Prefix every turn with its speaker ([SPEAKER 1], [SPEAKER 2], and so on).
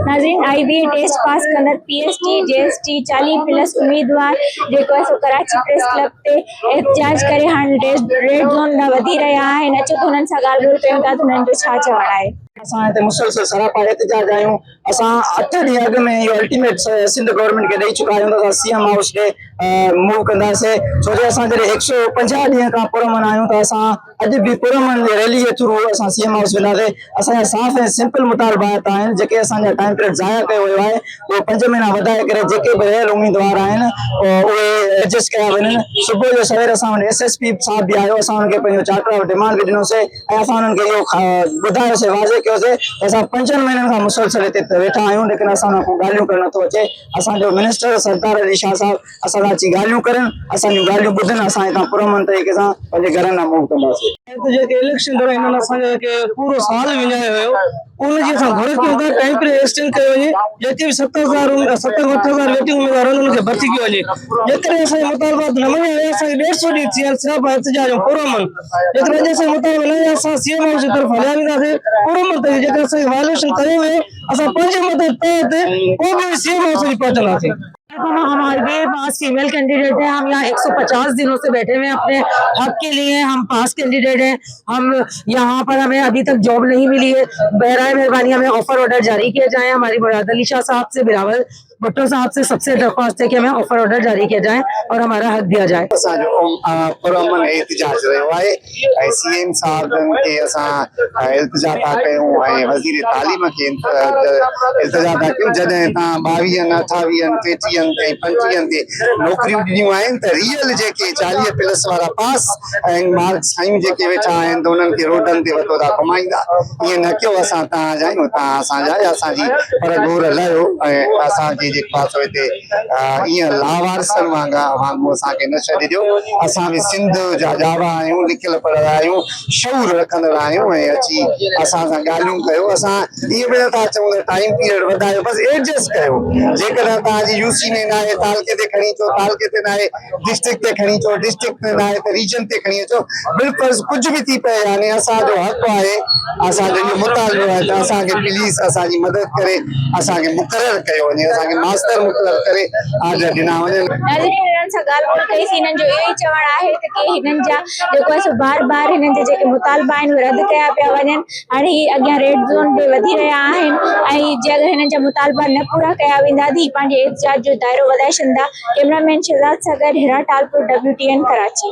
[SPEAKER 1] नाज़रीन IBA test pass कंदड़ PST JST 40+ उम्मीदवार जेको सो कराची प्रेस क्लब ते एहतजाज करे हाणे रेड ज़ोन ॾांहुं वधी रहिया आहिनि। अचो त हुननि सां ॻाल्हि ॿोल कयूं था त हुननि जो छा चवणु आहे।
[SPEAKER 2] असां हिते मुसलसल सरापा एहतजाज आहियूं। असां 8 ॾींहं अॻु में इहो अल्टीमेट सिंध गवर्नमेंट खे ॾेई चुका आहियूं त असां CM हाउस ॾे मूव कंदासीं, छो जो असां जॾहिं 150 ॾींहं खां पुरमन आहियूं त असां अॼु बि पुरमन रैली जे थ्रू असां CM हाउस वेंदासीं। असांजा साफ़ ऐं सिंपल मुतालबात आहिनि जेके असांजा टाइम पीरियड ज़ाया कयो वियो आहे, उहे 5 महीना वधाए करे जेके बि रहियल उम्मीदवार आहिनि उहे एडजस्ट कया वञनि। सुबुह जो सवेर असां वटि SSP साहब बि आयो, असां हुनखे पंहिंजो चार्टर ऑफ डिमांड बि ॾिनोसीं ऐं असां हुननि खे इहो ॿुधायोसीं, वाज़े कयोसीं त असां 5 महीननि खां मुसलसल हिते वेठा आहियूं, लेकिन असां को ॻाल्हियूं करणु नथो अचे। असांजो मिनिस्टर सरदार अली शाह साहब असां सां अची ॻाल्हियूं करनि, असांजूं ॻाल्हियूं ॿुधनि, असां हितां पुरमन तरीक़े सां पंहिंजे घरनि लाइ मूव कंदासीं। जेके इलेक्शन दौरान हिननि असांजो पूरो साल विञायो हुयो, उनजी असां घुर कयूं था टाइम पीरियड एक्सटेंड कयो वञे, जेके बि 7,000 वेटिंग उम्मीदवार आहिनि उनखे भर्ती कयो वञे। जेकॾहिं असांजे मुतालबात न मञिया विया, असांखे 150 ॾींहं थी विया सिर्फ़ु एहतजाज पुरमन, जेकॾहिं अॼु असांजे मुताबिक़ न विया असां CM हाउस जी तरफ़ हलिया वेंदासीं पुरमन तरीक़े। जेकर असांखे वायलेशन कयो वियो असां पंहिंजे मदद ते को बि CM हाउस जी पहुचंदासीं।
[SPEAKER 3] हम IBA पास फीमेल कैंडिडेट हैं। हम यहाँ 150 दिनों से बैठे हुए हैं अपने हक के लिए। हम पास कैंडिडेट हैं। हम यहाँ पर हमें अभी तक जॉब नहीं मिली है। बहराए मेहरबानी हमें ऑफर ऑर्डर जारी किया जाए। हमारी मुराद अली शाह साहब से, बिलावल भुट्टो साहब से सबसे दरख्वास्त है कि हमें ऑफर ऑर्डर जारी किया जाए और हमारा हक दिया जाए।
[SPEAKER 4] पुरमन एहतजाज रहियो आहे ऐं CM साहबनि खे असां इल्तिजा था कयूं ऐं वज़ीर तालीम खे इल्तिजा था कयूं। जॾहिं तव्हां 22, 28, 33 ऐं 35 ते नौकरियूं ॾिनियूं आहिनि त रियल जेके 40+ वारा पास ऐं मार्क्स साईं जेके वेठा आहिनि त उन्हनि खे रोडनि ते वठो था घुमाईंदा। ईअं न कयो, असां तव्हां जा आहियूं, तव्हां असांजा, असांजी पर गोर लहियो ऐं असांजी जेको आहे सो हिते ईअं लावारसनि वांगुरु असांखे न छॾे ॾियो। असां बि सिंध जा ॼावा आहियूं, लिखियल पढ़ियल आहियूं, शऊर रखंदड़ आहियूं ऐं अची असां सां ॻाल्हियूं कयो। असां इहे बि नथा चऊं त टाइम पीरियड वधायो, बसि एडजस्ट कयो। जेकॾहिं तव्हांजी UC में न आहे तालके ते खणी अचो, तालके ते न आहे डिस्ट्रिक्ट ते खणी अचो, डिस्ट्रिक्ट ते न आहे त रीजन ते खणी अचो। बिल्कुलु कुझु बि थी पए, यानी असांजो हक़ आहे, असांजो इहो मुतालबो आहे त असांखे प्लीज़ असांजी मदद करे असांखे मुक़ररु कयो वञे, असांखे मास्टर मुक़ररु करे आर्डर ॾिना वञनि।
[SPEAKER 1] हिननि सां ॻाल्हि ॿोल कईसीं। हिननि जो इहो ई चवणु आहे त की हिननि जा जेको आहे सो बार हिननि जा जेके मुतालबा आहिनि उहे रद्द कया पिया वञनि। हाणे ही अॻियां रेड ज़ोन ॾे वधी रहिया आहिनि ऐं जे अगरि हिननि जा मुतालबा न पूरा कया वेंदा त ही पंहिंजे एहतजाज जो दाइरो वधाए छॾींदा। कैमरामैन शहजाद सां गॾु हिरा टालपुर WTN कराची।